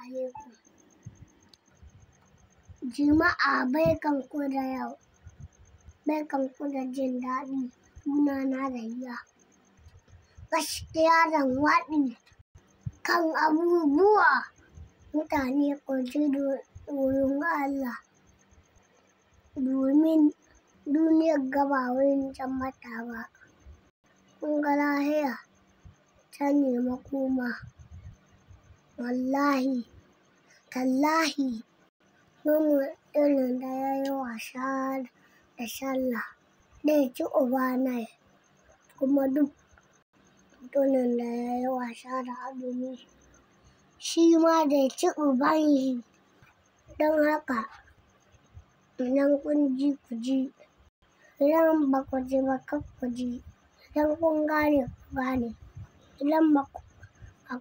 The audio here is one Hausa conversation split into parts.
alaikum. Juma'a barkanku da yau. Barkanku da jin daɗi. Sunana Rayya. Gaskiya zan waɗi kan abubuwa. Mutane ku ji tsoron Allah. Domin duniyar ga ba wurin tabbata ba. Kun ga lahira can ne makoma. Wallahi, tallahi, duk mutumin da ya yi wasa da sallah zai ci ubanai. Kuma duk mutumin da ya yi wasa da azumi shi ma zai ci uban shi. Don haka, idan kun ji ku ji, idan ba ku ji ba kar ku ji. Idan kun gane ku gane, idan ba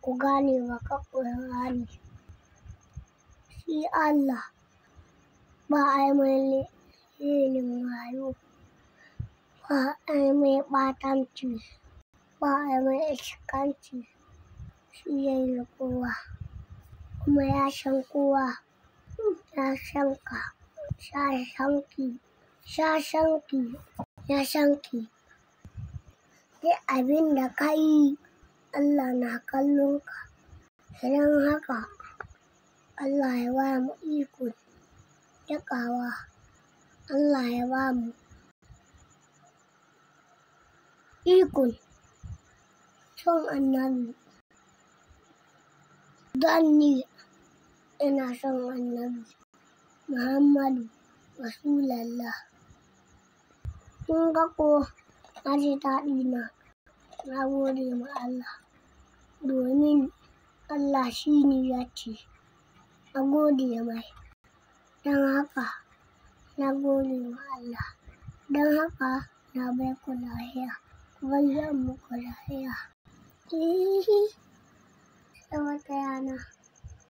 ku gane ba kar ku gane. Shi Allah ba a yi mai renin wayo, ba a yi mai ɓatanci, ba a yi mai iskanci. Shi ya yi kowa kuma ya san kowa, ya san ka, ya san ki, ya san ki, ya san ki. Duk abin da ka yi Allah na kallon ka. Don haka Allah ya ba mu ikon riƙawa. Allah ya ba mu ikon son Annabi. Don ni ina son Annabi Muhammadu Rasulallah. Kun ga ko na ji daɗina. Na gode ma Allah. Domin Allah shi ne ya ce a gode mai. Don haka na gode ma Allah. Don haka na bai ku lahiya. Ku bar muku lahiya. Sai wata rana.